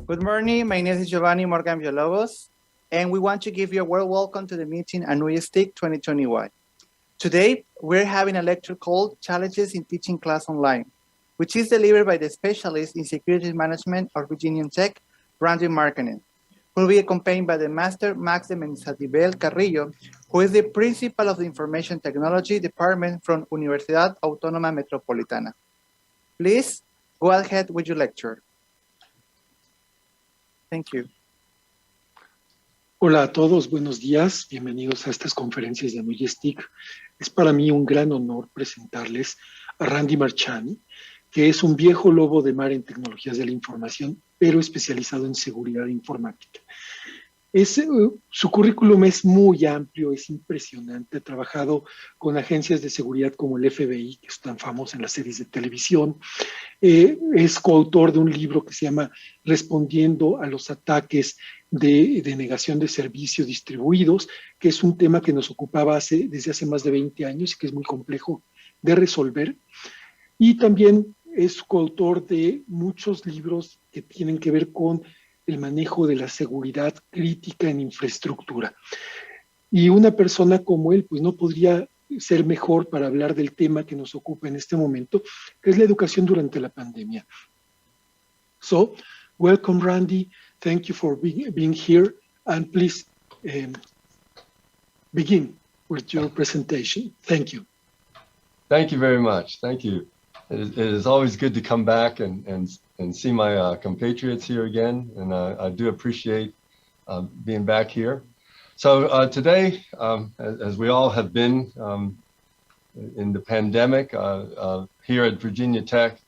Good morning. My name is Giovanni Morgan Villalobos, and we want to give you a warm welcome to the meeting ANUIES-TIC 2021. Today, we're having a lecture called Challenges in Teaching Class Online, which is delivered by the specialist in security management of Virginia Tech, Randy MArchany, who will be accompanied by the Master Max de Mendizabal Carrillo, who is the principal of the Information Technology Department from Universidad Autónoma Metropolitana. Please go ahead with your lecture. Thank you. Hola a todos, buenos días, bienvenidos a estas conferencias de ANUIES-TIC. Es para mí un gran honor presentarles a Randy MArchany, que es un viejo lobo de mar en tecnologías de la información, pero especializado en seguridad informática. Su currículum es muy amplio, es impresionante. Ha trabajado con agencias de seguridad como el FBI, que es tan famosa en las series de televisión. Es coautor de un libro que se llama Respondiendo a los ataques de denegación de servicios distribuidos, que es un tema que nos ocupaba desde hace más de 20 años y que es muy complejo de resolver. Y también es coautor de muchos libros que tienen que ver con el manejo de la seguridad crítica en infraestructura. Y una persona como él, pues no podría ser mejor para hablar del tema que nos ocupa en este momento, que es la educación durante la pandemia. So, welcome Randy, thank you for being here, and please begin with your presentation. Thank you. Thank you very much, thank you. It is always good to come back and see my compatriots here again, and I do appreciate being back here. So today, as we all have been in the pandemic here at Virginia Tech,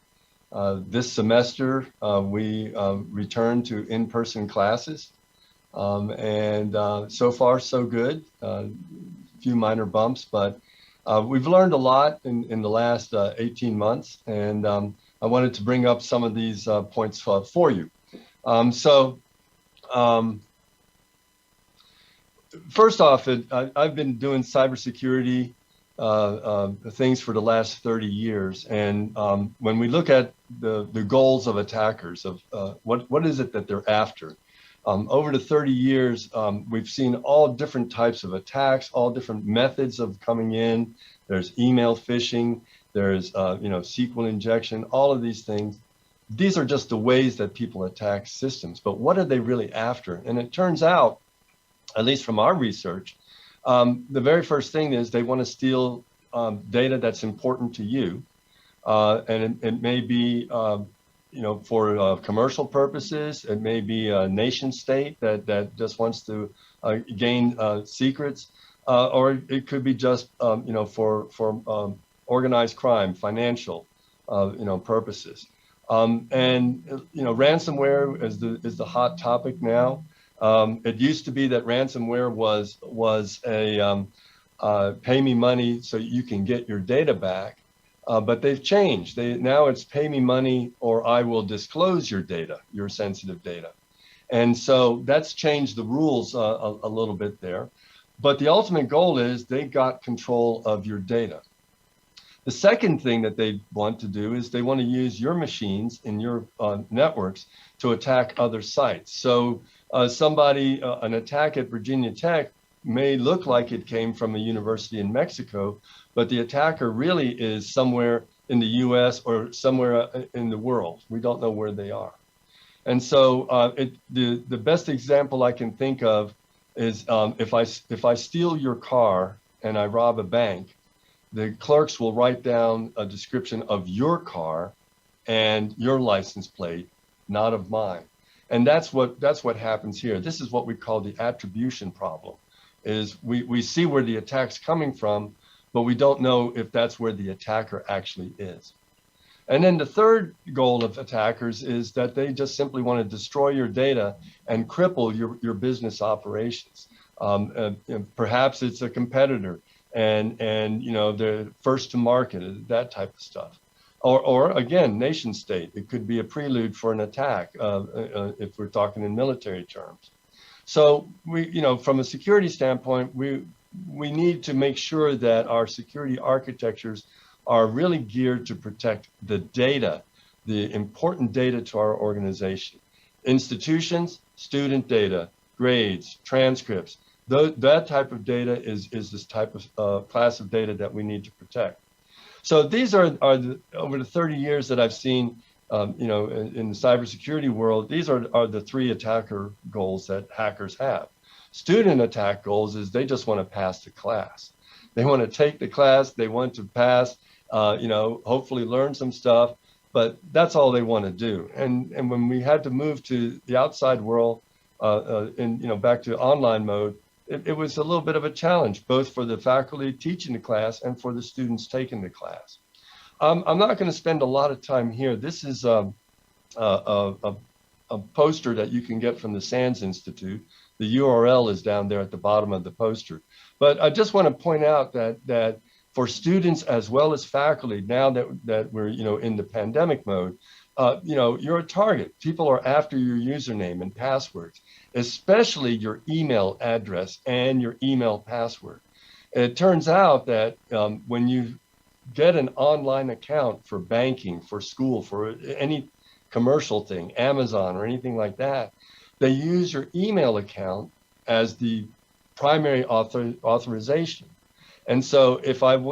this semester we returned to in-person classes, and so far so good. A few minor bumps, but we've learned a lot in the last 18 months, and I wanted to bring up some of these points for you. First off, I've been doing cybersecurity things for the last 30 years, and when we look at the goals of attackers, of what is it that they're after, over the 30 years, we've seen all different types of attacks, all different methods of coming in. There's email phishing, there's SQL injection, all of these things. These are just the ways that people attack systems, but what are they really after? And it turns out, at least from our research, the very first thing is they want to steal data that's important to you, and it may be for commercial purposes. It may be a nation state that just wants to gain secrets, or it could be just for organized crime, financial purposes. And ransomware is the hot topic now. It used to be that ransomware was a pay me money so you can get your data back. But they've changed. Now it's pay me money or I will disclose your data, your sensitive data. And so that's changed the rules a little bit there. But the ultimate goal is they got control of your data. The second thing that they want to do is they want to use your machines in your networks to attack other sites. So an attack at Virginia Tech may look like it came from a university in Mexico, but the attacker really is somewhere in the US or somewhere in the world. We don't know where they are. And so the best example I can think of is if I steal your car and I rob a bank, the clerks will write down a description of your car and your license plate, not of mine. And that's what happens here. This is what we call the attribution problem. Is we see where the attack's coming from, but we don't know if that's where the attacker actually is. And then the third goal of attackers is that they just simply want to destroy your data and cripple your business operations. Perhaps it's a competitor and they're first to market, that type of stuff. Or again, nation state. It could be a prelude for an attack if we're talking in military terms. So from a security standpoint, we need to make sure that our security architectures are really geared to protect the data, the important data to our organization. institutions, student data, grades, transcripts. That type of data is this type of class of data that we need to protect. So these are over the 30 years that I've seen, you know, in the cybersecurity world, these are the three attacker goals that hackers have. Student attack goals is they just want to pass the class. They want to take the class, they want to pass, you know, hopefully learn some stuff, but that's all they want to do. And when we had to move to the outside world, and you know, back to online mode, it was a little bit of a challenge, both for the faculty teaching the class and for the students taking the class. I'm not going to spend a lot of time here. This is a poster that you can get from the SANS Institute. The URL is down there at the bottom of the poster. But I just want to point out that for students as well as faculty, now that we're, you know, in the pandemic mode, you know, you're a target. People are after your username and passwords, especially your email address and your email password. And it turns out that when you get an online account for banking, for school, for any commercial thing, Amazon or anything like that, they use your email account as the primary authorization. And so if I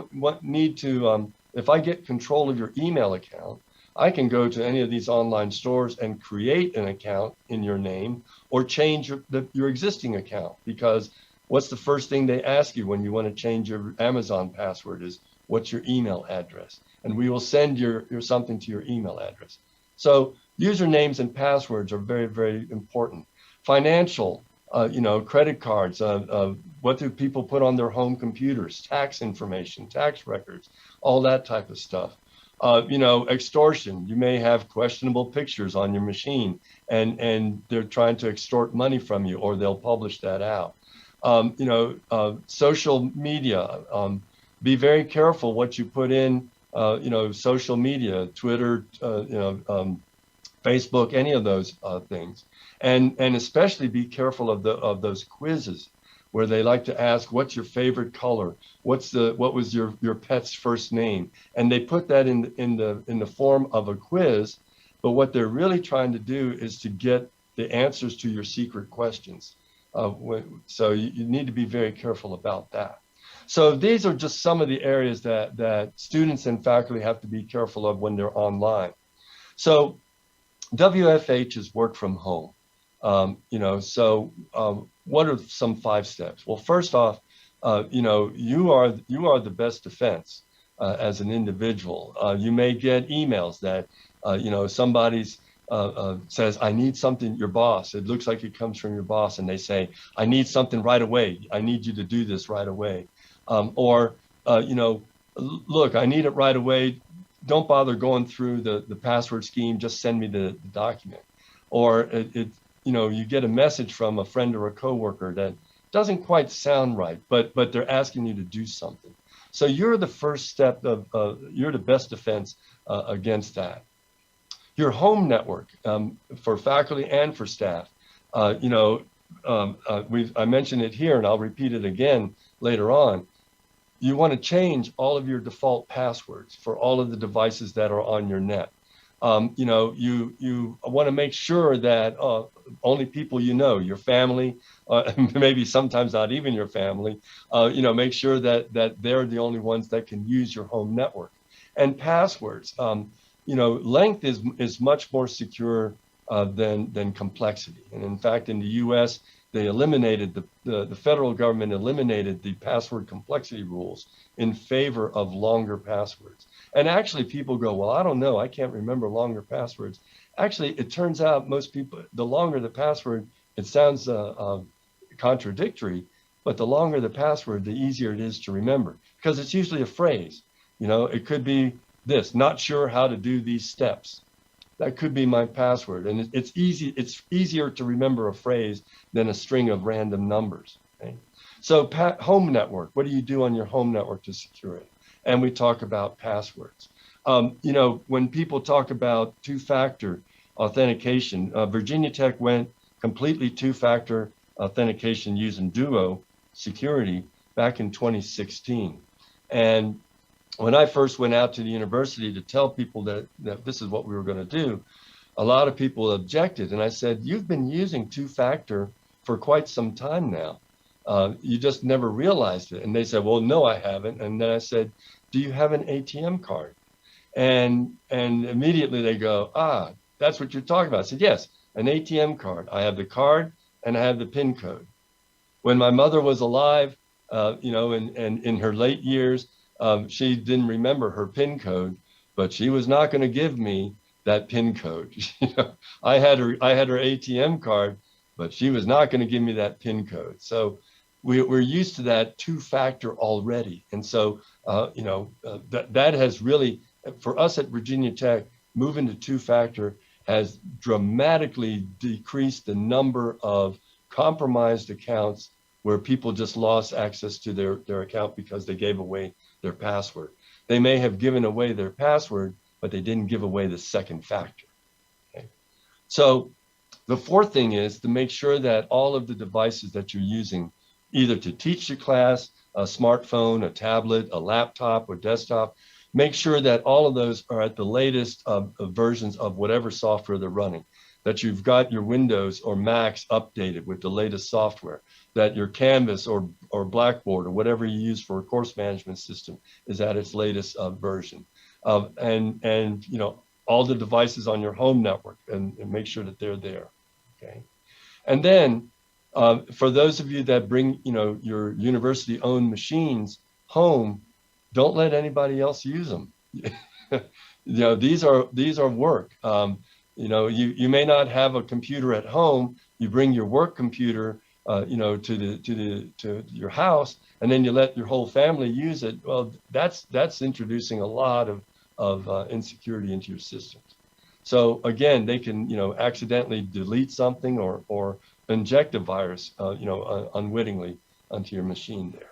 need to, if I get control of your email account, I can go to any of these online stores and create an account in your name or change your existing account, because what's the first thing they ask you when you want to change your Amazon password is what's your email address, and we will send your something to your email address. So usernames and passwords are very, very important. Financial, you know, credit cards, what do people put on their home computers, tax information, tax records, all that type of stuff. You know, extortion, you may have questionable pictures on your machine and they're trying to extort money from you, or they'll publish that out. You know, social media, be very careful what you put in, you know, social media, Twitter, you know, Facebook, any of those things. And especially be careful of those quizzes where they like to ask, what's your favorite color? What was your pet's first name? And they put that in the form of a quiz, but what they're really trying to do is to get the answers to your secret questions. So you need to be very careful about that. So these are just some of the areas that students and faculty have to be careful of when they're online. So WFH is work from home. You know, so what are some 5 steps? Well, first off, you know, you are the best defense as an individual. You may get emails that, you know, somebody's says, I need something, your boss, it looks like it comes from your boss, and they say, I need something right away. I need you to do this right away. Or, you know, look, I need it right away. Don't bother going through the password scheme, just send me the document. Or you know, you get a message from a friend or a coworker that doesn't quite sound right, but they're asking you to do something. So you're the first step you're the best defense against that. Your home network, for faculty and for staff, you know, I mentioned it here and I'll repeat it again later on. You want to change all of your default passwords for all of the devices that are on your net. You know, you want to make sure that only people you know, your family, maybe sometimes not even your family, you know, make sure that they're the only ones that can use your home network. And passwords, you know, length is much more secure than complexity. And in fact, in the US, they eliminated, the federal government eliminated the password complexity rules in favor of longer passwords. And actually people go, well, I don't know, I can't remember longer passwords. Actually, it turns out most people, the longer the password, it sounds contradictory, but the longer the password, the easier it is to remember, because it's usually a phrase. You know, it could be this, not sure how to do these steps. That could be my password. And it's easier to remember a phrase than a string of random numbers. Okay? So home network, what do you do on your home network to secure it? And we talk about passwords. You know, when people talk about two-factor authentication, Virginia Tech went completely two-factor authentication using Duo security back in 2016. And when I first went out to the university to tell people that this is what we were going to do, a lot of people objected. And I said, you've been using two-factor for quite some time now. You just never realized it. And they said, well, no, I haven't. And then I said, do you have an ATM card? And immediately they go, ah, that's what you're talking about. I said, yes, an ATM card. I have the card and I have the PIN code. When my mother was alive, you know, and in her late years, she didn't remember her PIN code, but she was not going to give me that PIN code. You know, I had her ATM card, but she was not going to give me that PIN code. So we're used to that two-factor already. And so, you know, that has really, for us at Virginia Tech, moving to two-factor has dramatically decreased the number of compromised accounts where people just lost access to their account because they gave away their password. They may have given away their password, but they didn't give away the second factor. Okay? So the fourth thing is to make sure that all of the devices that you're using, either to teach the class, a smartphone, a tablet, a laptop, or desktop, make sure that all of those are at the latest versions of whatever software they're running, that you've got your Windows or Macs updated with the latest software, that your Canvas or Blackboard or whatever you use for a course management system is at its latest version. And you know, all the devices on your home network and make sure that they're there, okay? And then for those of you that bring, you know, your university-owned machines home, don't let anybody else use them. You know, these are work. You know, you may not have a computer at home. You bring your work computer, you know, to your house, and then you let your whole family use it. Well, that's introducing a lot of insecurity into your systems. So again, they can, you know, accidentally delete something or inject a virus, you know, unwittingly onto your machine there.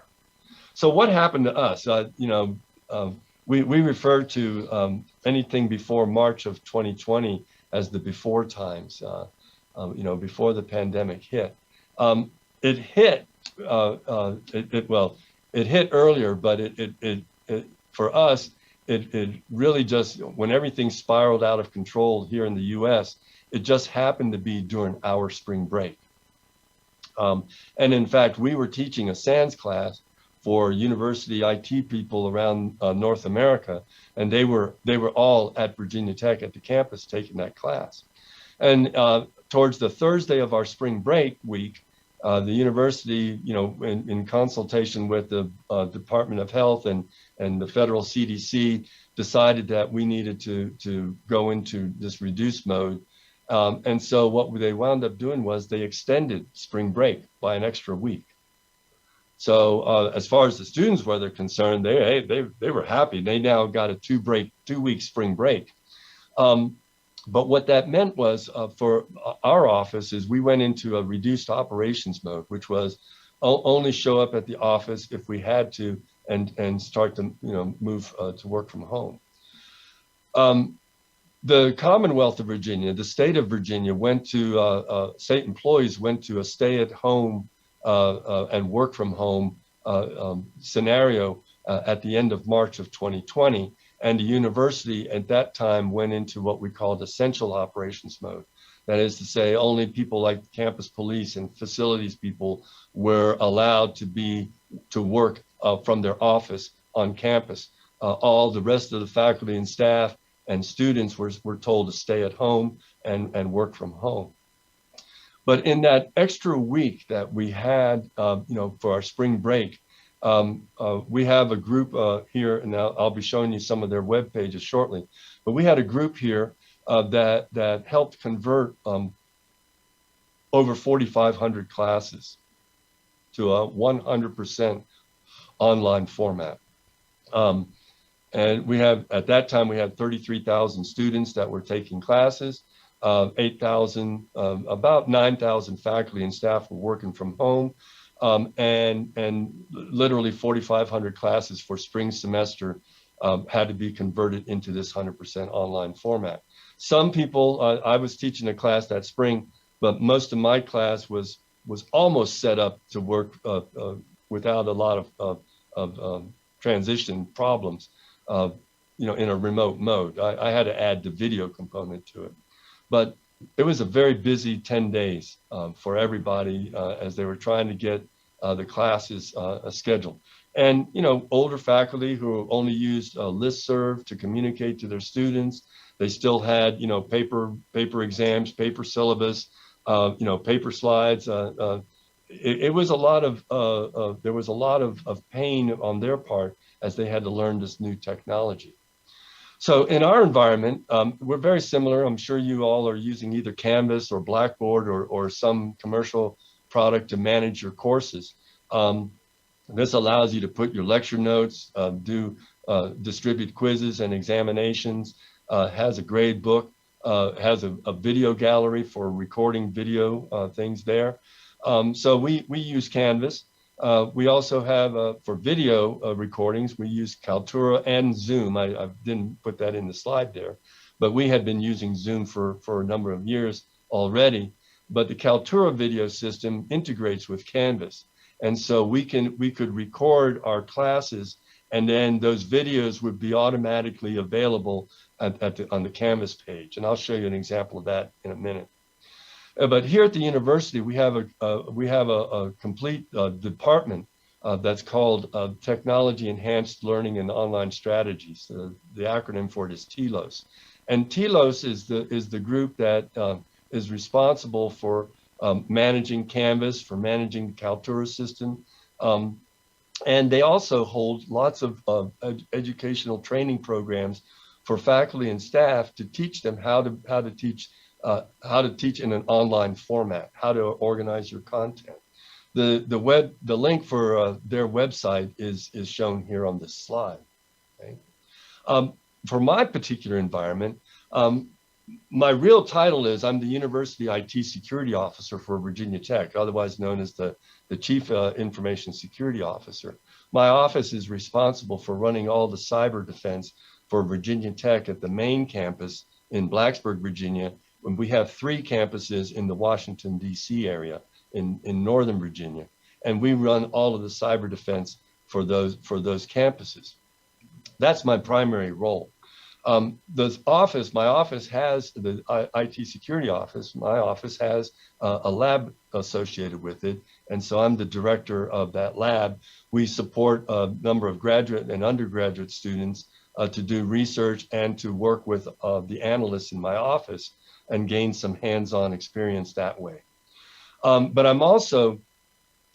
So what happened to us? You know, we refer to anything before March of 2020 as the before times, you know, before the pandemic hit. It hit, it hit earlier, but it for us, it really just, when everything spiraled out of control here in the US, it just happened to be during our spring break. And in fact, we were teaching a SANS class for university IT people around North America, and they were all at Virginia Tech at the campus taking that class. And towards the Thursday of our spring break week, the university, you know, in consultation with the Department of Health and the federal CDC, decided that we needed to go into this reduced mode. And so what they wound up doing was they extended spring break by an extra week. So as far as the students were concerned, they were happy. They now got a 2-week spring break. But what that meant was for our office is we went into a reduced operations mode, which was only show up at the office if we had to and start to, you know, move to work from home. The Commonwealth of Virginia, the state of Virginia, went to state employees went to a stay-at-home and work from home scenario at the end of March of 2020. And the university at that time went into what we called essential operations mode. That is to say, only people like campus police and facilities people were allowed to work from their office on campus. All the rest of the faculty and staff and students were told to stay at home and work from home. But in that extra week that we had, you know, for our spring break, we have a group here, and I'll be showing you some of their web pages shortly. But we had a group here that helped convert over 4,500 classes to a 100% online format. And we have, at that time, we had 33,000 students that were taking classes. 8,000, about 9,000 faculty and staff were working from home, and literally 4,500 classes for spring semester had to be converted into this 100% online format. Some people, I was teaching a class that spring, but most of my class was almost set up to work without a lot of transition problems, you know, in a remote mode. I had to add the video component to it. But it was a very busy 10 days for everybody as they were trying to get the classes scheduled. And, you know, older faculty who only used listserv to communicate to their students, they still had, you know, paper exams, paper syllabus, you know, paper slides. It was a lot of, there was a lot of pain on their part as they had to learn this new technology. So in our environment, we're very similar. I'm sure you all are using either Canvas or Blackboard or some commercial product to manage your courses. This allows you to put your lecture notes, distribute quizzes and examinations, has a grade book, has a video gallery for recording video things there. So we use Canvas. We also have, for video recordings, we use Kaltura and Zoom. I didn't put that in the slide there, but we had been using Zoom for a number of years already. But the Kaltura video system integrates with Canvas. And so we could record our classes, and then those videos would be automatically available on the Canvas page. And I'll show you an example of that in a minute. But here at the university, we have a complete department that's called Technology Enhanced Learning and Online Strategies. The acronym for it is TELOS. And TELOS is the group that is responsible for managing Canvas, for managing the Kaltura system. And they also hold lots of educational training programs for faculty and staff to teach them how to teach in an online format, how to organize your content. The link for their website is shown here on this slide. Okay? For my particular environment, my real title is I'm the University IT Security Officer for Virginia Tech, otherwise known as the Chief Information Security Officer. My office is responsible for running all the cyber defense for Virginia Tech at the main campus in Blacksburg, Virginia. When we have 3 campuses in the Washington, D.C. area in Northern Virginia, and we run all of the cyber defense for those campuses. That's my primary role. My office has the IT security office. My office has a lab associated with it. And so I'm the director of that lab. We support a number of graduate and undergraduate students to do research and to work with the analysts in my office and gain some hands-on experience that way. But I'm also,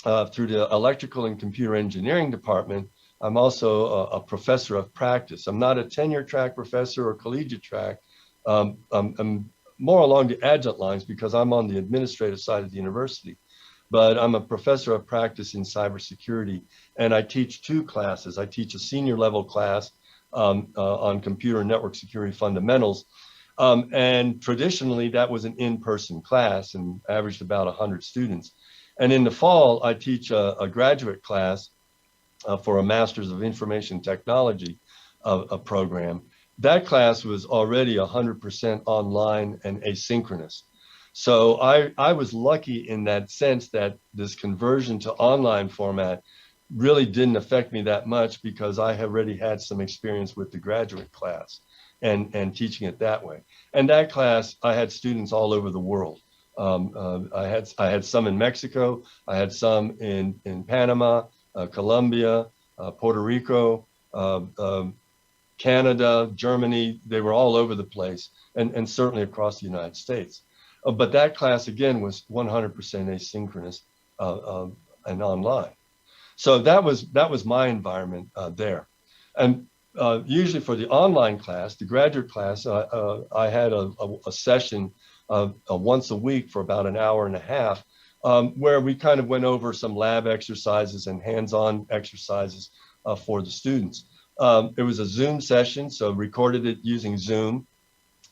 through the electrical and computer engineering department, I'm also a professor of practice. I'm not a tenure track professor or collegiate track. I'm more along the adjunct lines because I'm on the administrative side of the university. But I'm a professor of practice in cybersecurity, and I teach 2 classes. I teach a senior level class on computer and network security fundamentals. And traditionally, that was an in-person class and averaged about 100 students. And in the fall, I teach a graduate class for a Master's of Information Technology program. That class was already 100% online and asynchronous. So I was lucky in that sense that this conversion to online format really didn't affect me that much because I have already had some experience with the graduate class and teaching it that way. And that class, I had students all over the world. I had some in Mexico, I had some in Panama, Colombia, Puerto Rico, Canada, Germany. They were all over the place, and certainly across the United States. But that class, again, was 100% asynchronous and online. So that was my environment there. And usually for the online class, the graduate class, I had a session once a week for about an hour and a half, where we kind of went over some lab exercises and hands-on exercises for the students. It was a Zoom session, so recorded it using Zoom.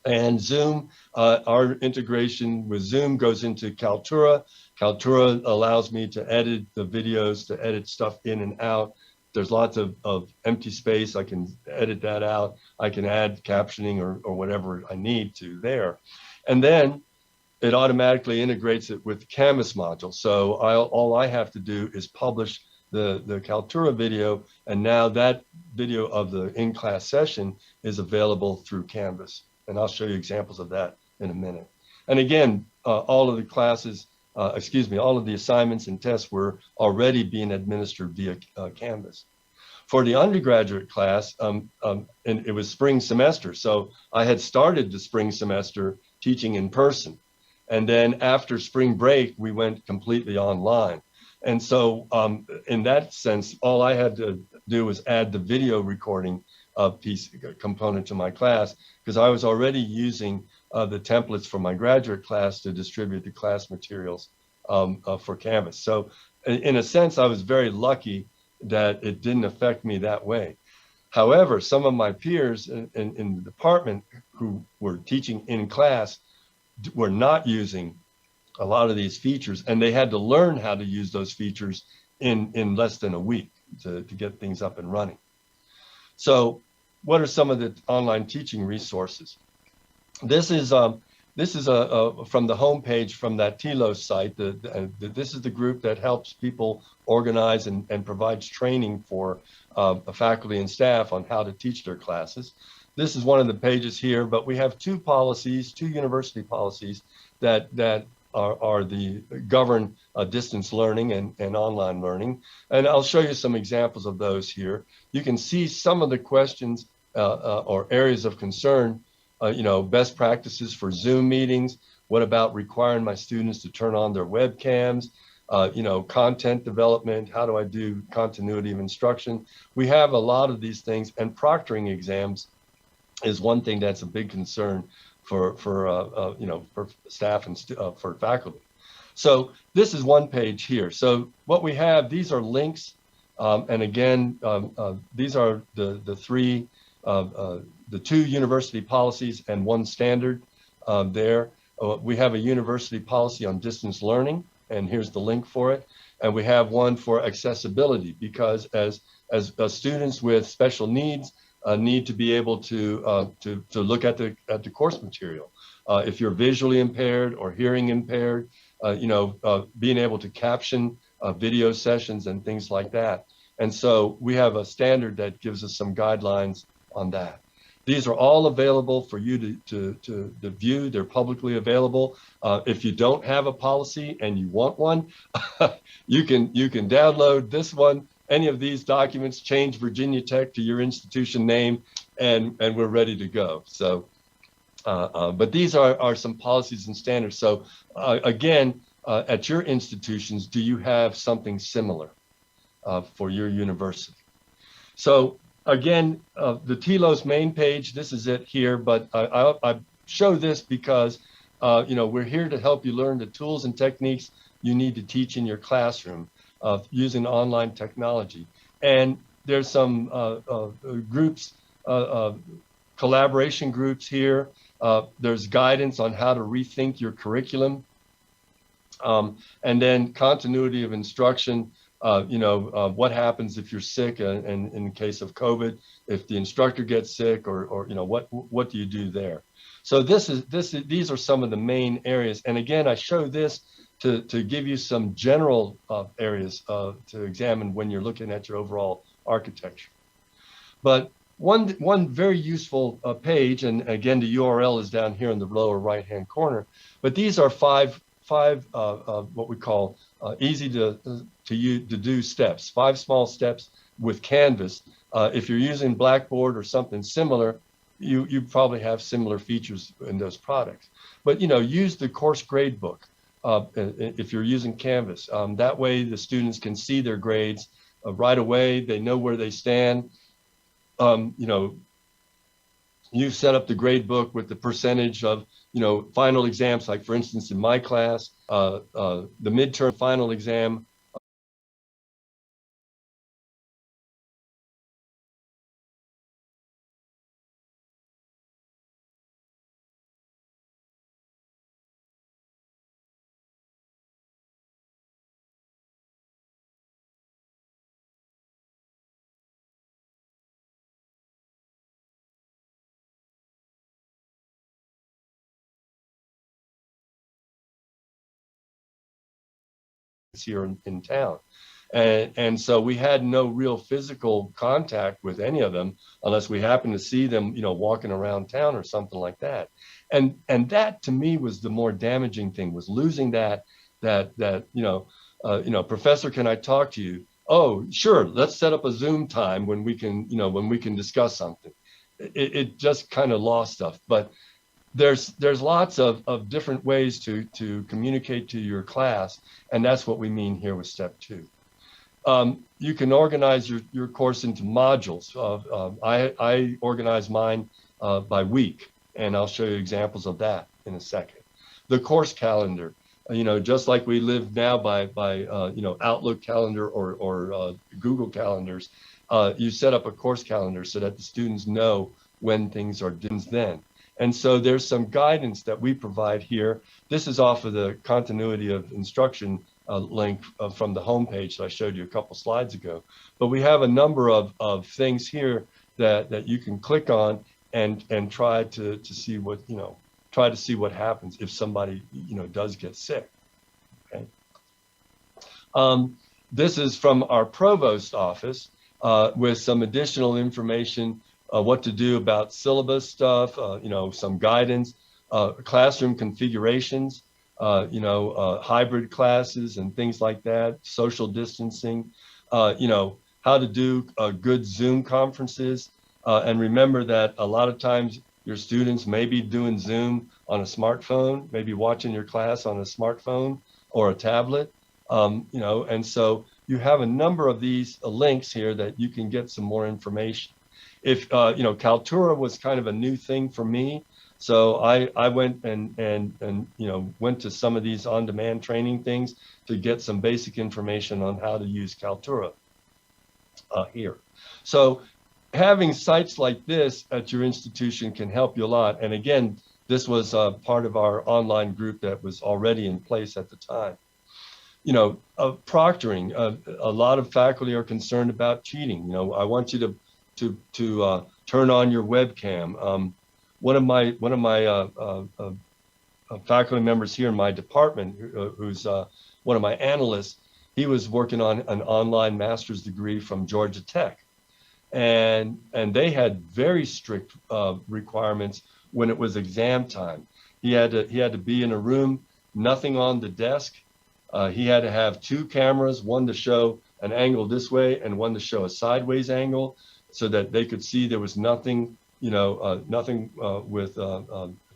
And Zoom, our integration with Zoom goes into Kaltura. Kaltura allows me to edit the videos, to edit stuff in and out. There's lots of empty space. I can edit that out. I can add captioning or whatever I need to there. And then it automatically integrates it with the Canvas module. So all I have to do is publish the Kaltura video, and now that video of the in-class session is available through Canvas. And I'll show you examples of that in a minute. And again, all of the classes, all of the assignments and tests were already being administered via Canvas. For the undergraduate class, and it was spring semester, so I had started the spring semester teaching in person. And then after spring break, we went completely online. And so in that sense, all I had to do was add the video recording component to my class, because I was already using the templates for my graduate class to distribute the class materials for Canvas. So in a sense, I was very lucky that it didn't affect me that way. However, some of my peers in the department who were teaching in class were not using a lot of these features, and they had to learn how to use those features in less than a week to get things up and running. So what are some of the online teaching resources? This is from the homepage from that TILOS site. This is the group that helps people organize and provides training for faculty and staff on how to teach their classes. This is one of the pages here, but we have two university policies that govern distance learning and online learning. And I'll show you some examples of those here. You can see some of the questions or areas of concern, best practices for Zoom meetings. What about requiring my students to turn on their webcams? Content development, how do I do continuity of instruction? We have a lot of these things, and proctoring exams is one thing that's a big concern for staff and for faculty. So this is one page here. So what we have, these are links, and again, these are the two university policies and one standard there. We have a university policy on distance learning, and here's the link for it. And we have one for accessibility, because as students with special needs need to be able to look at the course material. If you're visually impaired or hearing impaired, being able to caption video sessions and things like that. And so we have a standard that gives us some guidelines on that. These are all available for you to view. They're publicly available. If you don't have a policy and you want one, you can download this one, any of these documents, change Virginia Tech to your institution name, and we're ready to go. So, but these are some policies and standards. So again, at your institutions, do you have something similar for your university? So again, the TILOS main page, this is it here, but I show this because we're here to help you learn the tools and techniques you need to teach in your classroom using online technology. And there's some groups, collaboration groups here. There's guidance on how to rethink your curriculum. And then continuity of instruction. What happens if you're sick, and in the case of COVID, if the instructor gets sick, or what do you do there? So these are some of the main areas. And again, I show this to give you some general areas to examine when you're looking at your overall architecture. But one very useful page, and again, the URL is down here in the lower right-hand corner, but these are five what we call easy to do steps, 5 small steps with Canvas. If you're using Blackboard or something similar, you probably have similar features in those products. But use the course grade book if you're using Canvas. That way the students can see their grades right away. They know where they stand. You set up the grade book with the percentage of final exams, like for instance in my class, the midterm final exam. Here in town. And so we had no real physical contact with any of them unless we happened to see them, walking around town or something like that. And that to me was the more damaging thing, was losing that professor, can I talk to you? Oh, sure. Let's set up a Zoom time when we can discuss something. It just kind of lost stuff. But there's lots of different ways to communicate to your class. And that's what we mean here with step 2. You can organize your course into modules. I organize mine by week, and I'll show you examples of that in a second. The course calendar, just like we live now by Outlook calendar or Google calendars, you set up a course calendar so that the students know when things are due then. And so there's some guidance that we provide here. This is off of the continuity of instruction link from the homepage that I showed you a couple slides ago. But we have a number of things here that you can click on and try to see what happens if somebody does get sick. Okay. This is from our provost office with some additional information, what to do about syllabus stuff, some guidance, classroom configurations, hybrid classes and things like that, social distancing, how to do good Zoom conferences. And remember that a lot of times your students may be doing Zoom on a smartphone, maybe watching your class on a smartphone or a tablet, and so you have a number of these links here that you can get some more information. If, Kaltura was kind of a new thing for me. So I went and went to some of these on-demand training things to get some basic information on how to use Kaltura here. So having sites like this at your institution can help you a lot. And again, this was part of our online group that was already in place at the time. Proctoring. A lot of faculty are concerned about cheating. I want you to turn on your webcam. One of my faculty members here in my department, who's one of my analysts, he was working on an online master's degree from Georgia Tech, and they had very strict requirements when it was exam time. He had to be in a room, nothing on the desk. He had to have 2 cameras, one to show an angle this way and one to show a sideways angle, so that they could see there was nothing, nothing with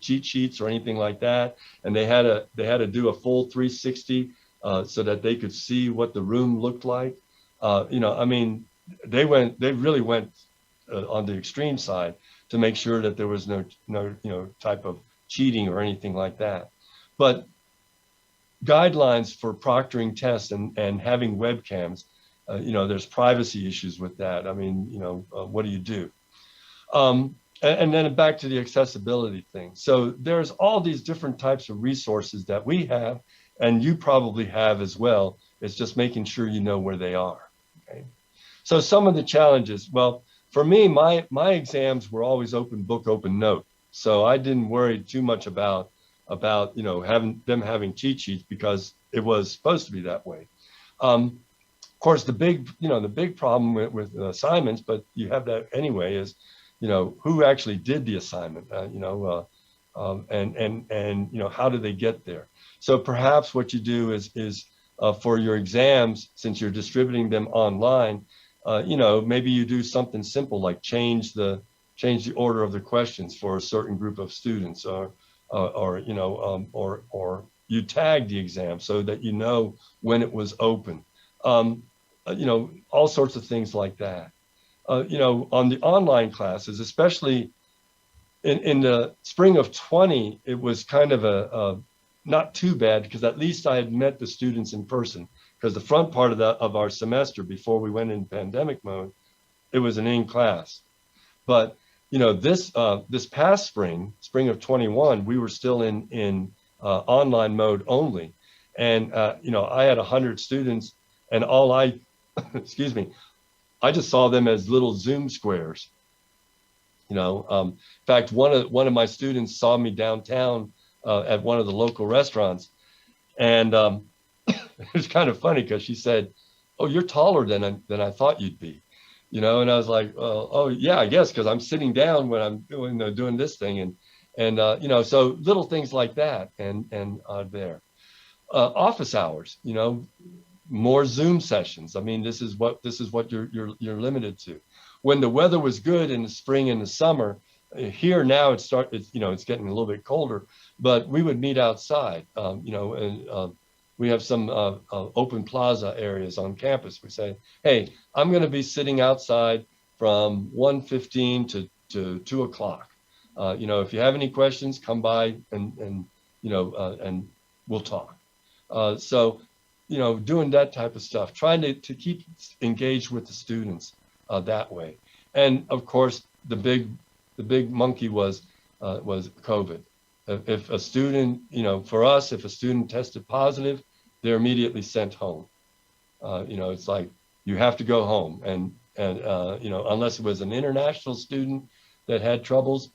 cheat sheets or anything like that. And they had to do a full 360 so that they could see what the room looked like. They really went on the extreme side to make sure that there was no type of cheating or anything like that. But guidelines for proctoring tests and having webcams, there's privacy issues with that. What do you do? And then back to the accessibility thing. So there's all these different types of resources that we have, and you probably have as well. It's just making sure you know where they are. Okay. So some of the challenges, well, for me, my exams were always open book, open note. So I didn't worry too much about having cheat sheets, because it was supposed to be that way. Of course, the big problem with assignments, but you have that anyway, is who actually did the assignment, and how do they get there? So perhaps what you do is for your exams, since you're distributing them online, maybe you do something simple like change the order of the questions for a certain group of students, or you tag the exam so that you know when it was open. All sorts of things like that. On the online classes, especially in the spring of 20, it was kind of a not too bad, because at least I had met the students in person, because the front part of our semester before we went in pandemic mode, it was an in-class. But this past spring of 21, we were still in online mode only. And I had 100 students, and excuse me, I just saw them as little Zoom squares. In fact, one of my students saw me downtown at one of the local restaurants, and it was kind of funny, because she said, oh, you're taller than I thought you'd be, you know? And I was like, oh yeah, I guess, because I'm sitting down when I'm doing this thing. And you know, so little things like that and there. Office hours, you know, more Zoom sessions. I mean, this is what you're limited to. When the weather was good in the spring and the summer, here now it's you know, it's getting a little bit colder, but we would meet outside, you know, and we have some open plaza areas on campus. We say, hey, I'm going to be sitting outside from 1:15 to 2 o'clock. You know, if you have any questions, come by and you know, and we'll talk. So, you know, doing that type of stuff, trying to keep engaged with the students that way. And of course, the big monkey was COVID. If a student, you know, for us, if a student tested positive, they're immediately sent home. You know, it's like you have to go home, and you know, unless it was an international student that had troubles.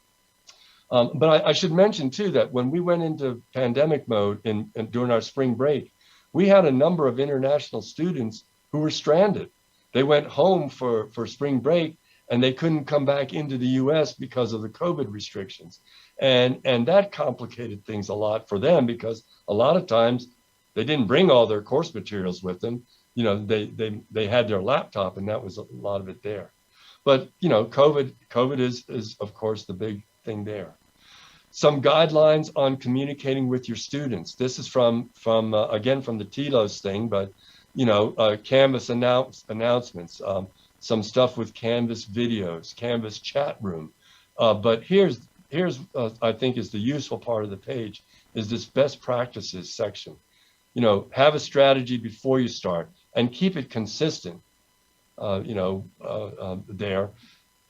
But I should mention too that when we went into pandemic mode and during our spring break, we had a number of international students who were stranded. They went home for spring break and they couldn't come back into the US because of the COVID restrictions. And that complicated things a lot for them, because a lot of times they didn't bring all their course materials with them. You know, they had their laptop, and that was a lot of it there. But, you know, COVID is of course the big thing there. Some guidelines on communicating with your students. This is from again, from the TLOS thing, but, you know, Canvas announcements, some stuff with Canvas videos, Canvas chat room. But here's I think is the useful part of the page, is this best practices section. You know, have a strategy before you start and keep it consistent. You know, there,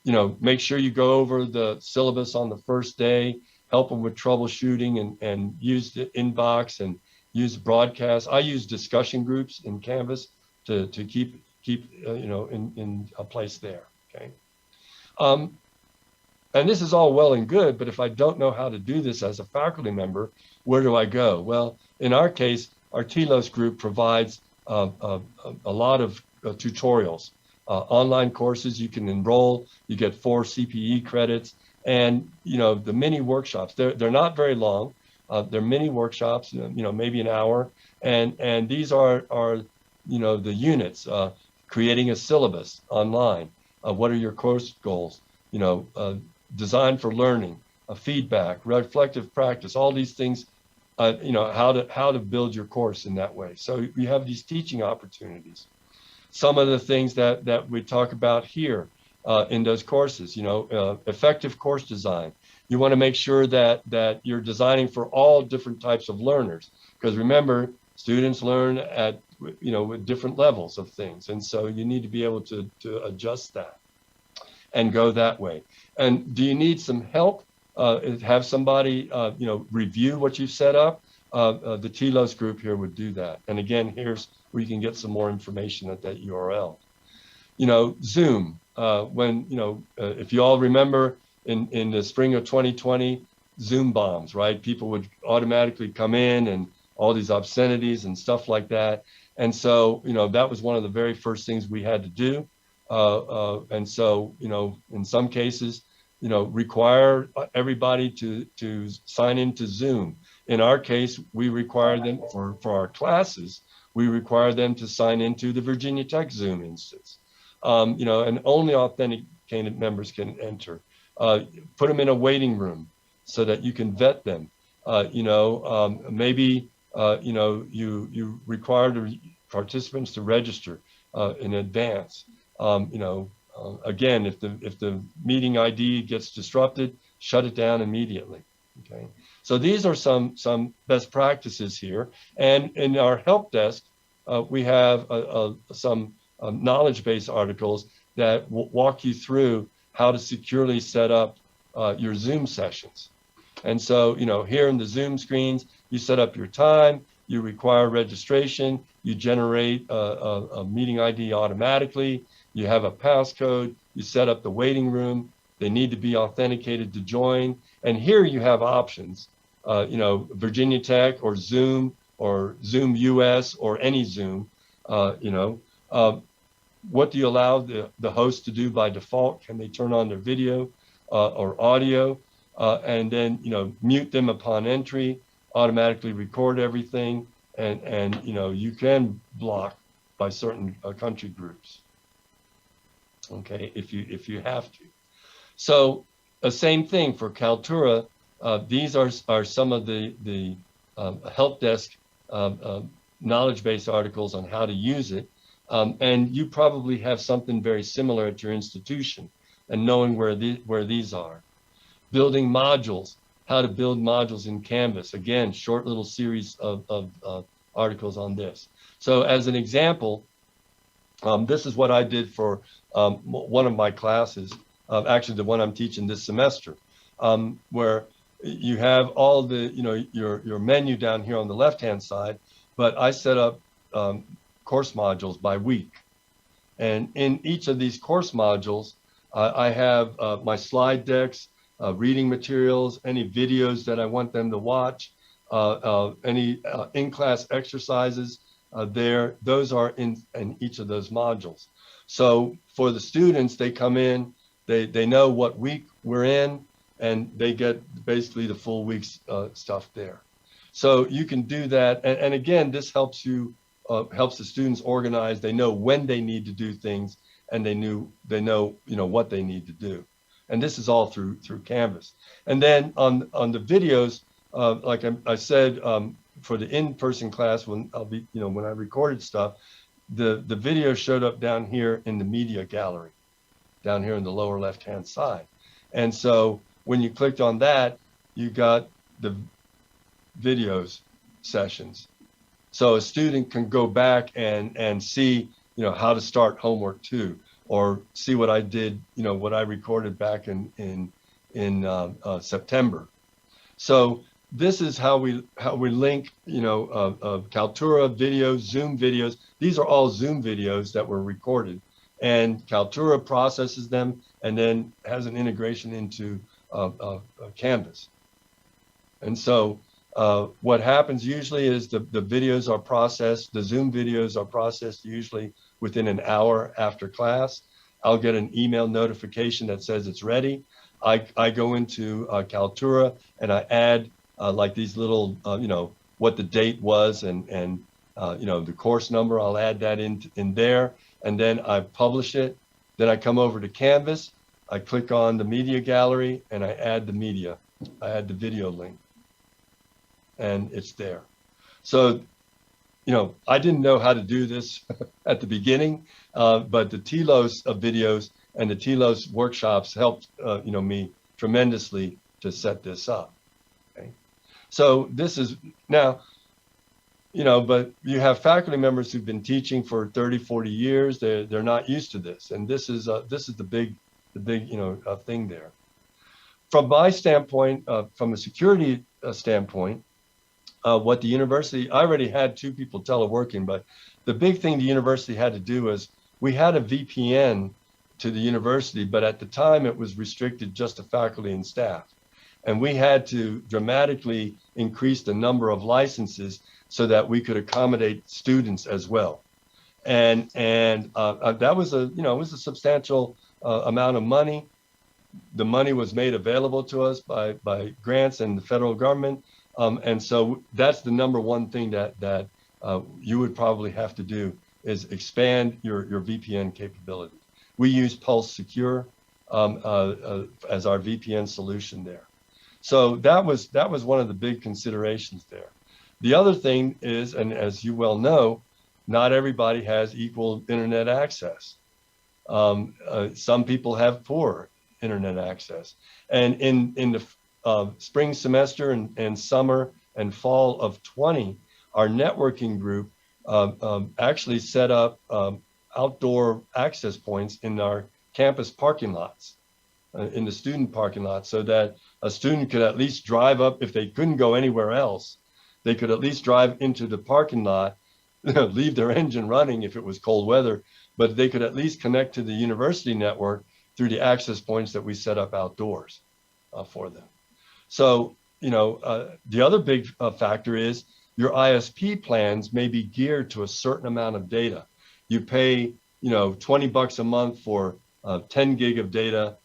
you know, make sure you go over the syllabus on the first day, help them with troubleshooting, and use the inbox and use broadcasts. I use discussion groups in Canvas to keep you know, in a place there, okay? And this is all well and good, but if I don't know how to do this as a faculty member, where do I go? Well, in our case, our TLOS group provides a lot of tutorials, online courses you can enroll. You get 4 CPE credits, and you know, the mini workshops. They're not very long. They're mini workshops, you know, maybe an hour, and these are you know, the units. Creating a syllabus online. What are your course goals? You know, design for learning, feedback, reflective practice, all these things. You know, how to build your course in that way. So you have these teaching opportunities. Some of the things that we talk about here in those courses, you know, effective course design. You want to make sure that you're designing for all different types of learners, because remember, students learn at, you know, with different levels of things, and so you need to be able to adjust that and go that way. And do you need some help? Have somebody you know, review what you've set up. The TLOS group here would do that. And again, here's where you can get some more information at that URL. You know, Zoom. When, you know, if you all remember in the spring of 2020, Zoom bombs, right? People would automatically come in and all these obscenities and stuff like that. And so, you know, that was one of the very first things we had to do. And so, you know, in some cases, you know, require everybody to sign into Zoom. In our case, we require them for our classes, we require them to sign into the Virginia Tech Zoom instance. You know, and only authenticated members can enter. Put them in a waiting room so that you can vet them. You know, maybe you know, you require the participants to register in advance. You know, again, if the meeting ID gets disrupted, shut it down immediately. Okay, so these are some best practices here. And in our help desk, we have some knowledge base articles that will walk you through how to securely set up your Zoom sessions. And so, you know, here in the Zoom screens, you set up your time, you require registration, you generate a meeting ID automatically, you have a passcode, you set up the waiting room, they need to be authenticated to join. And here you have options, you know, Virginia Tech or Zoom US or any Zoom, you know, What do you allow the host to do by default? Can they turn on their video or audio? And then, mute them upon entry, automatically record everything. And you can block by certain country groups, okay, if you have to. So the same thing for Kaltura. These are some of the help desk knowledge base articles on how to use it. And you probably have something very similar at your institution, and knowing where these are. Building modules, how to build modules in Canvas. Again, short little series of articles on this. So as an example, this is what I did for one of my classes, actually the one I'm teaching this semester, where you have all the, your menu down here on the left-hand side, but I set up course modules by week. And in each of these course modules, I have my slide decks, reading materials, any videos that I want them to watch, any in-class exercises there, those are in each of those modules. So for the students, they come in, they know what week we're in, and they get basically the full week's stuff there. So you can do that. And again, this helps helps the students organize. They know when they need to do things, and they know what they need to do. And this is all through Canvas. And then on the videos, like I said, for the in-person class, when when I recorded stuff, the video showed up down here in the media gallery, down here in the lower left-hand side. And so when you clicked on that, you got the videos sessions. So a student can go back and see, how to start homework 2, or see what I did, what I recorded back in September. So this is how we link, Kaltura videos, Zoom videos. These are all Zoom videos that were recorded, and Kaltura processes them and then has an integration into Canvas. And so what happens usually is the videos are processed, the Zoom videos are processed usually within an hour after class. I'll get an email notification that says it's ready. I go into Kaltura and I add like these little, what the date was and the course number. I'll add that in there, and then I publish it. Then I come over to Canvas. I click on the media gallery and I add the media. I add the video link, and it's there. So, I didn't know how to do this at the beginning, but the TLOS videos and the TLOS workshops helped, me tremendously to set this up. Okay. So this is now, but you have faculty members who've been teaching for 30, 40 years. They're not used to this, and this is the big thing there. From my standpoint, from a security standpoint, what the university, I already had 2 people teleworking, but the big thing the university had to do is we had a VPN to the university, but at the time it was restricted just to faculty and staff. And we had to dramatically increase the number of licenses so that we could accommodate students as well. And that was it was a substantial amount of money. The money was made available to us by grants and the federal government. And so that's the number one thing that you would probably have to do is expand your VPN capability. We use Pulse Secure as our VPN solution there. So that was one of the big considerations there. The other thing is, and as you well know, not everybody has equal internet access. Some people have poor internet access. And in the spring semester and summer and fall of 20, our networking group actually set up outdoor access points in our campus parking lots, in the student parking lot, so that a student could at least drive up. If they couldn't go anywhere else, they could at least drive into the parking lot, leave their engine running if it was cold weather, but they could at least connect to the university network through the access points that we set up outdoors for them. So, the other big factor is your ISP plans may be geared to a certain amount of data. you pay, 20 bucks a month for 10 gig of data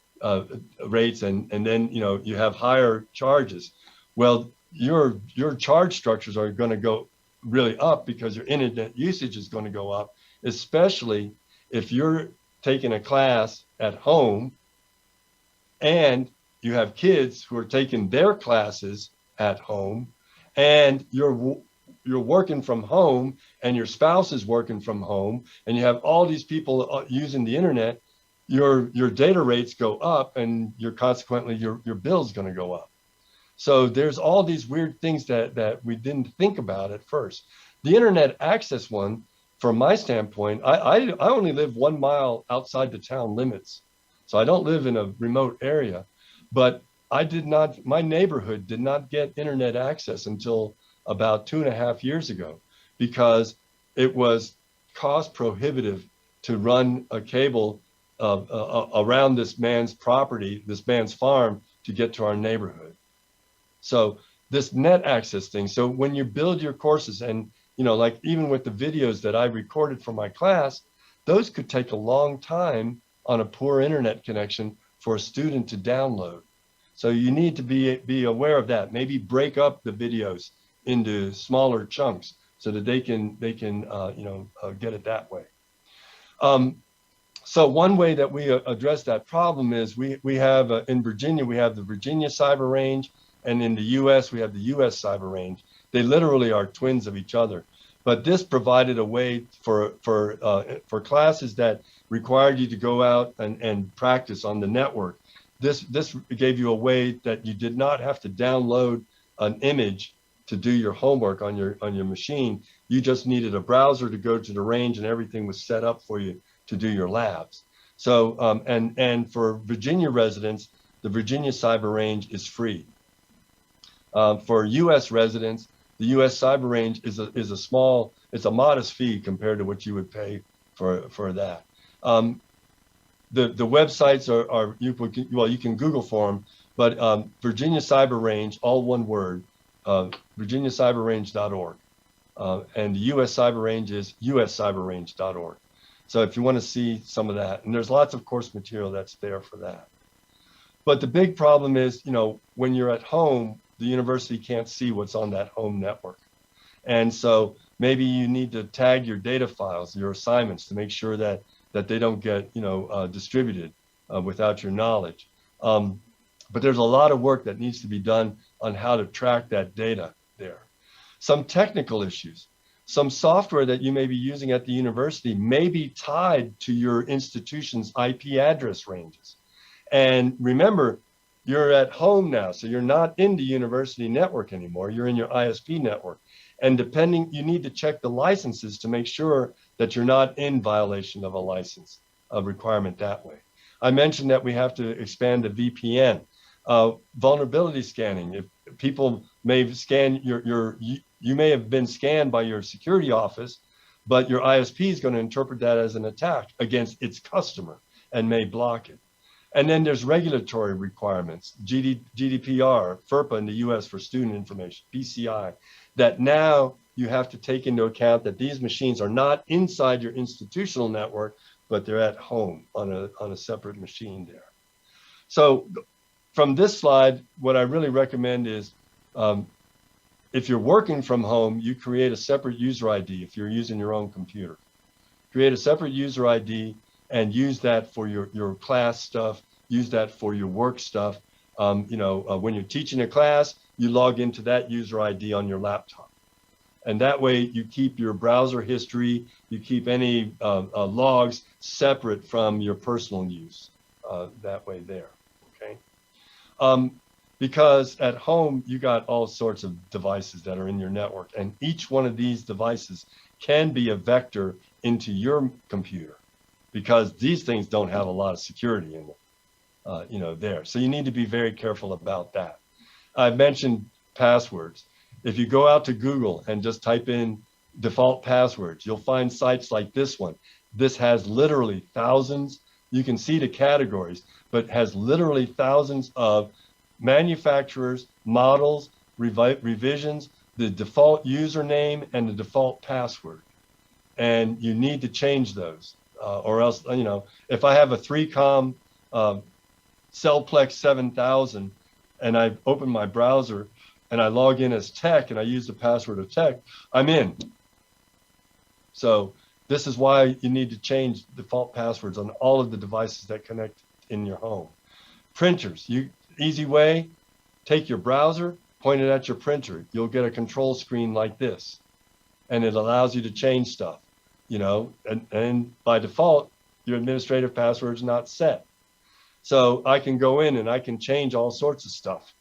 rates, and then, you have higher charges. Well, your charge structures are going to go really up because your internet usage is going to go up, especially if you're taking a class at home and you have kids who are taking their classes at home, and you're working from home and your spouse is working from home, and you have all these people using the internet. Your data rates go up, and consequently your bill's going to go up. So there's all these weird things that we didn't think about at first. The internet access one, from my standpoint, I only live 1 mile outside the town limits. So I don't live in a remote area, but my neighborhood did not get internet access until about 2.5 years ago, because it was cost prohibitive to run a cable around this man's property, this man's farm, to get to our neighborhood. So this net access thing. So when you build your courses, and like even with the videos that I recorded for my class, those could take a long time on a poor internet connection for a student to download. So you need to be aware of that. Maybe break up the videos into smaller chunks so that they can get it that way. So one way that we address that problem is we have in Virginia, we have the Virginia Cyber Range, and in the US, we have the US Cyber Range. They literally are twins of each other. But this provided a way for classes that required you to go out and practice on the network. This gave you a way that you did not have to download an image to do your homework on your machine. You just needed a browser to go to the range, and everything was set up for you to do your labs. So and for Virginia residents, the Virginia Cyber Range is free. For U.S. residents, the U.S. Cyber Range is a modest fee compared to what you would pay for that. The websites are you can Google for them, but Virginia Cyber Range, all one word, virginiacyberrange.org, and the U.S. Cyber Range is uscyberrange.org. So if you want to see some of that, and there's lots of course material that's there for that. But the big problem is, when you're at home, the university can't see what's on that home network. And so maybe you need to tag your data files, your assignments, to make sure that they don't get distributed without your knowledge. But there's a lot of work that needs to be done on how to track that data there. Some technical issues. Some software that you may be using at the university may be tied to your institution's IP address ranges. And remember, you're at home now, so you're not in the university network anymore. You're in your ISP network. And you need to check the licenses to make sure that you're not in violation of a license requirement that way. I mentioned that we have to expand the VPN. Vulnerability scanning. If people may scan you may have been scanned by your security office, but your ISP is going to interpret that as an attack against its customer and may block it. And then there's regulatory requirements, GDPR, FERPA in the US for student information, PCI, that now you have to take into account that these machines are not inside your institutional network, but they're at home on a separate machine there. So from this slide, what I really recommend is if you're working from home, you create a separate user ID if you're using your own computer. Create a separate user ID and use that for your class stuff, use that for your work stuff. When you're teaching a class, you log into that user ID on your laptop. And that way you keep your browser history, you keep any logs separate from your personal use that way there, okay? Because at home, you got all sorts of devices that are in your network, and each one of these devices can be a vector into your computer, because these things don't have a lot of security in them, there. So you need to be very careful about that. I've mentioned passwords. If you go out to Google and just type in default passwords, you'll find sites like this one. This has literally thousands, you can see the categories, but has literally thousands of manufacturers, models, revisions, the default username, and the default password. and you need to change those, or else, if I have a 3Com Cellplex 7000 and I open my browser and I log in as tech and I use the password of tech, I'm in. So this is why you need to change default passwords on all of the devices that connect in your home. Printers, easy way, take your browser, point it at your printer. You'll get a control screen like this, and it allows you to change stuff, and by default, your administrative password is not set. So I can go in and I can change all sorts of stuff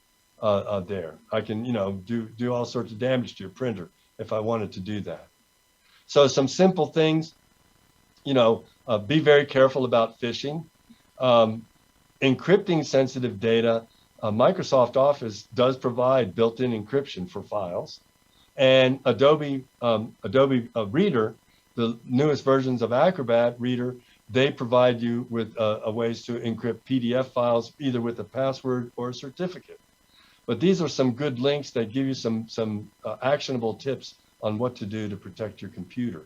there. I can, do all sorts of damage to your printer if I wanted to do that. So some simple things, be very careful about phishing. Encrypting sensitive data, Microsoft Office does provide built-in encryption for files. And Adobe Reader, the newest versions of Acrobat Reader, they provide you with ways to encrypt PDF files, either with a password or a certificate. But these are some good links that give you some actionable tips on what to do to protect your computer.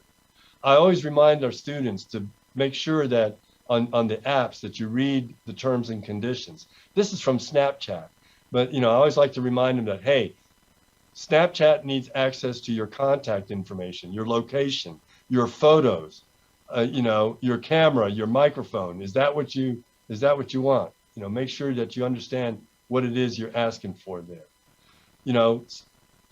I always remind our students to make sure that on the apps that you read the terms and conditions. This is from Snapchat, but I always like to remind them that, hey, Snapchat needs access to your contact information, your location, your photos, your camera, your microphone. Is that what you want? Make sure that you understand what it is you're asking for there.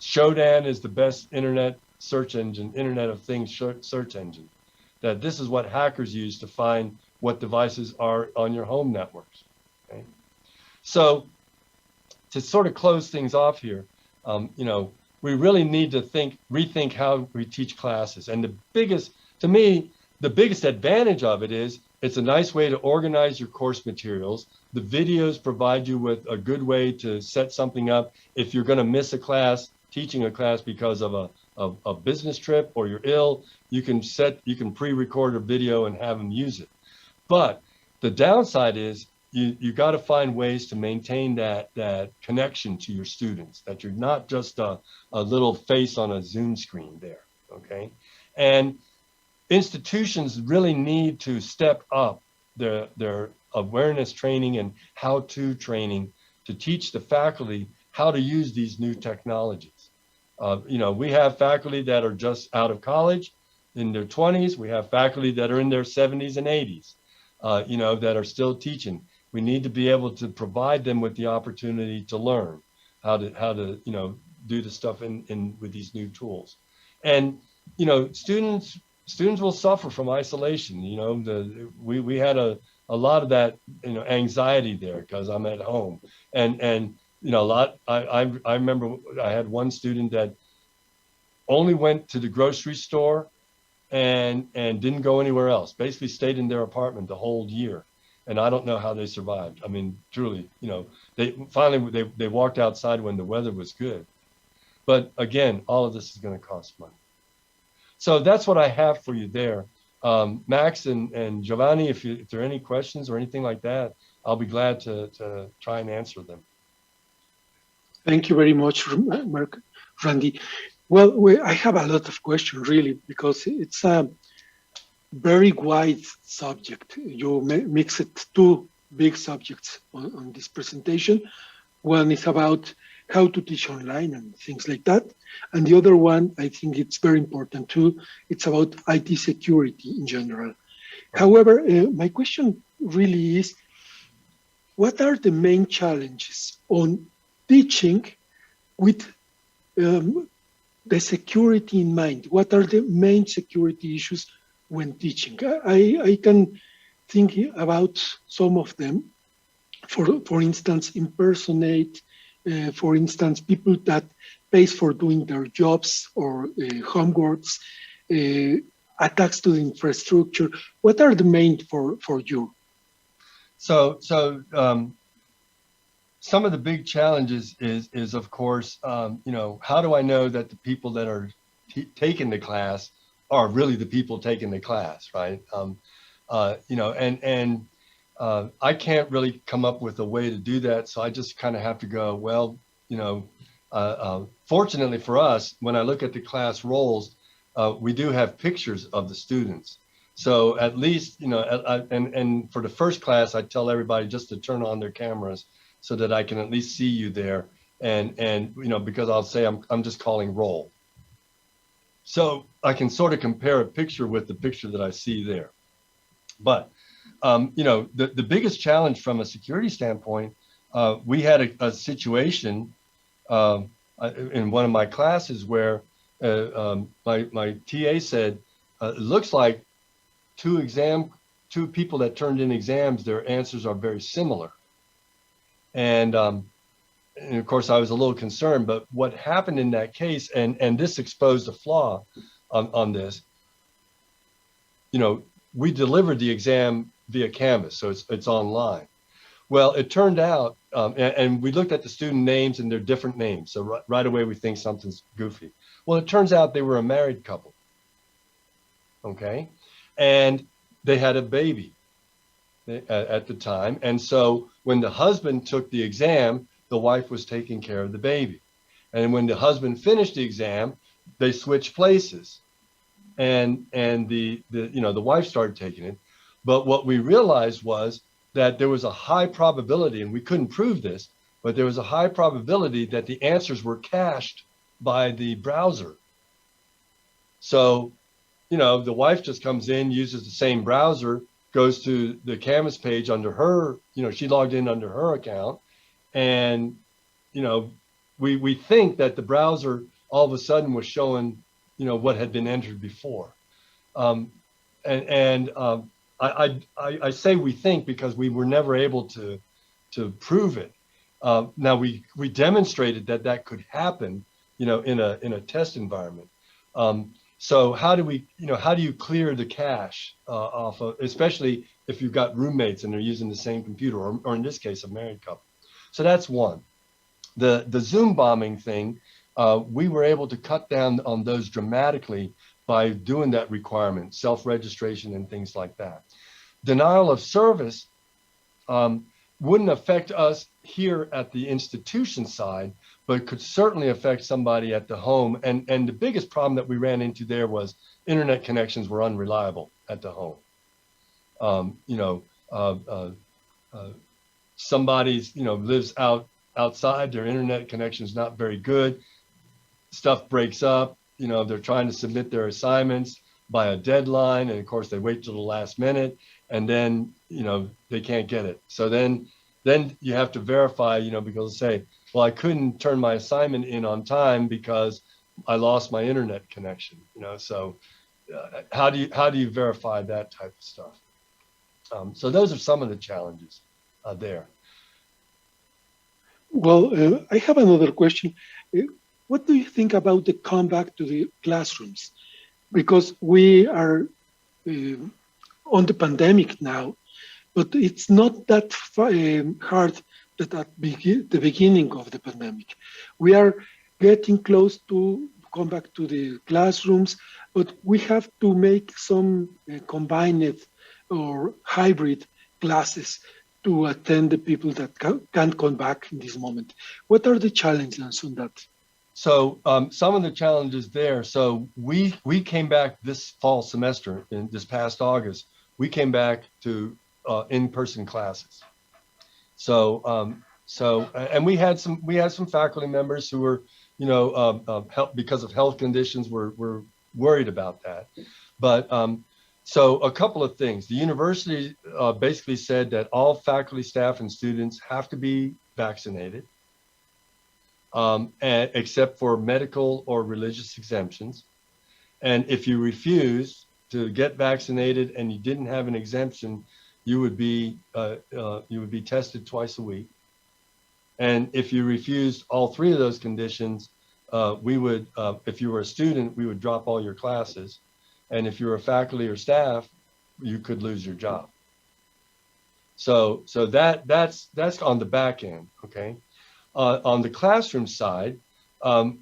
Shodan is the best internet search engine, Internet of Things search engine. That this is what hackers use to find what devices are on your home networks. Okay? So to sort of close things off here, we really need to rethink how we teach classes. And to me, the biggest advantage of it is it's a nice way to organize your course materials. The videos provide you with a good way to set something up. If you're going to miss a class, teaching a class because of a business trip or you're ill, you can pre-record a video and have them use it. But the downside is you got to find ways to maintain that connection to your students, that you're not just a little face on a Zoom screen there, okay? And institutions really need to step up their awareness training and how-to training to teach the faculty how to use these new technologies. We have faculty that are just out of college in their 20s. We have faculty that are in their 70s and 80s, that are still teaching. We need to be able to provide them with the opportunity to learn how to do the stuff with these new tools. And students will suffer from isolation. We had a lot of that anxiety there because I'm at home, and I remember I had one student that only went to the grocery store and didn't go anywhere else, basically stayed in their apartment the whole year. And I don't know how they survived. I mean, truly, they finally walked outside when the weather was good. But again, all of this is going to cost money. So that's what I have for you there. Max and Giovanni, if there are any questions or anything like that, I'll be glad to try and answer them. Thank you very much, Randy. Well, I have a lot of questions, really, because it's a very wide subject. You mixed two big subjects on this presentation. One is about how to teach online and things like that. And the other one, I think it's very important too, it's about IT security in general. However, my question really is, what are the main challenges on teaching with the security in mind? What are the main security issues when teaching? I can think about some of them. For instance, impersonate, for instance, people that pays for doing their jobs or homeworks, attacks to the infrastructure. What are the main for you? So some of the big challenges is of course, how do I know that the people that are taking the class are really the people taking the class, right? I can't really come up with a way to do that. So I just kind of have to go, well, fortunately for us, when I look at the class roles, we do have pictures of the students. So at least, you know, and for the first class, I tell everybody just to turn on their cameras so that I can at least see you there. And you know, because I'll say I'm just calling roll. So I can sort of compare a picture with the picture that I see there. But, you know, the biggest challenge from a security standpoint, we had a situation in one of my classes where my TA said, it looks like two people that turned in exams, their answers are very similar. And of course I was a little concerned, but what happened in that case, and this exposed a flaw on this, you know, we delivered the exam via Canvas, so it's online. Well, it turned out, and we looked at the student names and their different names. So right away we think something's goofy. Well, it turns out they were a married couple. Okay. And they had a baby at the time. And so when the husband took the exam, the wife was taking care of the baby. And when the husband finished the exam, they switched places. And the you know, the wife started taking it. But what we realized was that there was a high probability, and we couldn't prove this, but there was a high probability that the answers were cached by the browser. So, you know, the wife just comes in, uses the same browser, goes to the Canvas page under her, you know, she logged in under her account. And, you know, we think that the browser all of a sudden was showing, you know, what had been entered before. I say we think because we were never able to prove it. Now we demonstrated that that could happen, you know, in a test environment. So how do you clear the cache off of, especially if you've got roommates and they're using the same computer, or in this case, a married couple. So that's one. The Zoom bombing thing, we were able to cut down on those dramatically by doing that requirement, self-registration and things like that. Denial of service wouldn't affect us here at the institution side, but could certainly affect somebody at the home. And the biggest problem that we ran into there was internet connections were unreliable at the home. You know, somebody's, you know, lives outside, their internet connection is not very good. Stuff breaks up, you know, they're trying to submit their assignments by a deadline. And of course they wait till the last minute and then, you know, they can't get it. So then you have to verify, you know, because say, well, I couldn't turn my assignment in on time because I lost my internet connection, you know, so how do you verify that type of stuff? So those are some of the challenges there. Well, I have another question. What do you think about the comeback to the classrooms? Because we are on the pandemic now, but it's not that hard that at the beginning of the pandemic. We are getting close to come back to the classrooms, but we have to make some combined or hybrid classes to attend the people that can't come back in this moment. What are the challenges on that? So some of the challenges there. So we came back this fall semester, in this past August, we came back to in-person classes. So and we had some faculty members who were, you know, because of health conditions, were worried about that. But so a couple of things. The university basically said that all faculty, staff, and students have to be vaccinated, except for medical or religious exemptions. And if you refuse to get vaccinated and you didn't have an exemption, you would be tested twice a week. And if you refused all three of those conditions, we would, if you were a student, we would drop all your classes. And if you're a faculty or staff, you could lose your job. So that's on the back end, okay? On the classroom side, you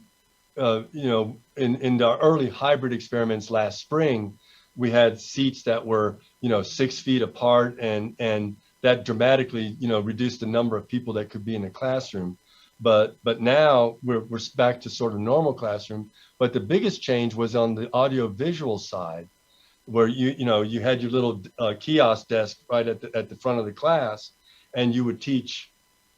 know, in the early hybrid experiments last spring, we had seats that were, you know, 6 feet apart, and that dramatically, you know, reduced the number of people that could be in a classroom. but now we're back to sort of normal classroom. But the biggest change was on the audio visual side, where you had your little kiosk desk right at the front of the class, and you would teach.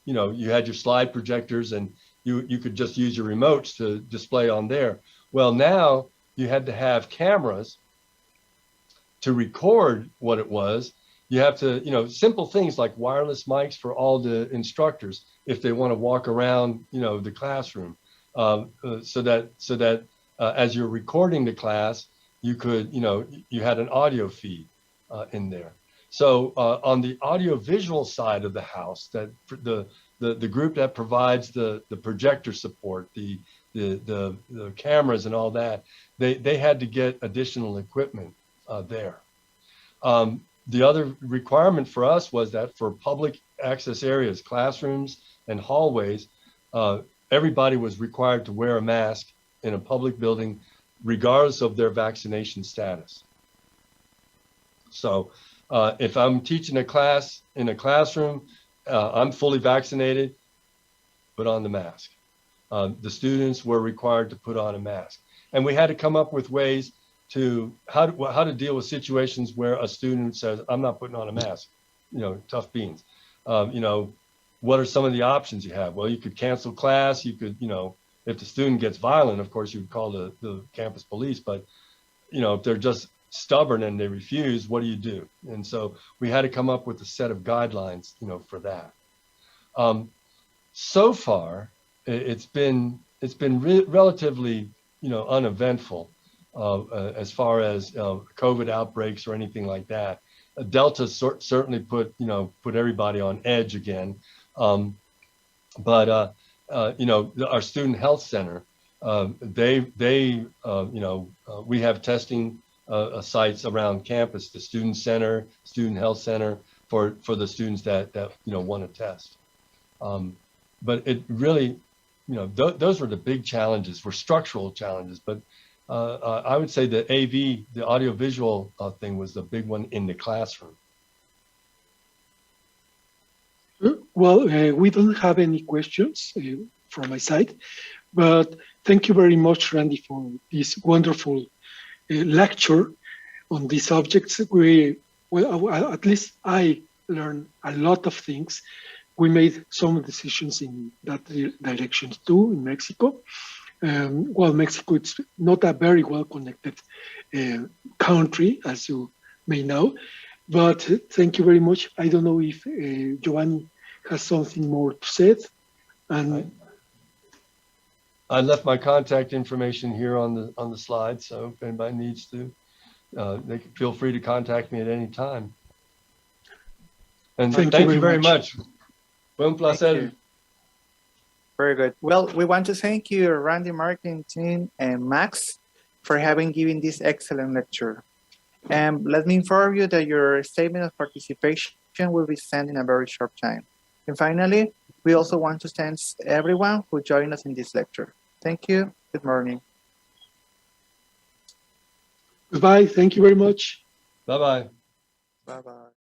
You had your slide projectors, and you could just use your remotes to display on there. Well, now you had to have cameras to record what it was. You have to, simple things like wireless mics for all the instructors if they want to walk around, the classroom, so that as you're recording the class, you could, you had an audio feed in there. So on the audio visual side of the house, that the group that provides the projector support, the cameras and all that, they had to get additional equipment there. The other requirement for us was that for public access areas, classrooms and hallways, everybody was required to wear a mask in a public building, regardless of their vaccination status. So if I'm teaching a class in a classroom, I'm fully vaccinated, put on the mask. The students were required to put on a mask. And we had to come up with ways to how to deal with situations where a student says, I'm not putting on a mask, tough beans. What are some of the options you have? Well, you could cancel class. You could, if the student gets violent, of course, you would call the campus police. But, if they're just stubborn and they refuse, what do you do? And so we had to come up with a set of guidelines, for that. So far, it's been relatively, uneventful as far as COVID outbreaks or anything like that. Delta certainly put everybody on edge again. But our student health center, we have testing sites around campus, the student center, student health center for the students that want to test. But it really, those were the big challenges, were structural challenges. But I would say the AV, the audiovisual thing was the big one in the classroom. Well, we don't have any questions from my side, but thank you very much, Randy, for this wonderful lecture on these subjects. At least I learned a lot of things. We made some decisions in that direction too in Mexico. Mexico, it's not a very well-connected country, as you may know, but thank you very much. I don't know if Giovanni has something more to say. And I left my contact information here on the slide, so if anybody needs to, they can feel free to contact me at any time. And thank you very much. Buen placer. Very good. Well, we want to thank you, Randy, marketing team, and Max for given this excellent lecture. And let me inform you that your statement of participation will be sent in a very short time. And finally, we also want to thank everyone who joined us in this lecture. Thank you. Good morning. Goodbye. Thank you very much. Bye-bye. Bye-bye.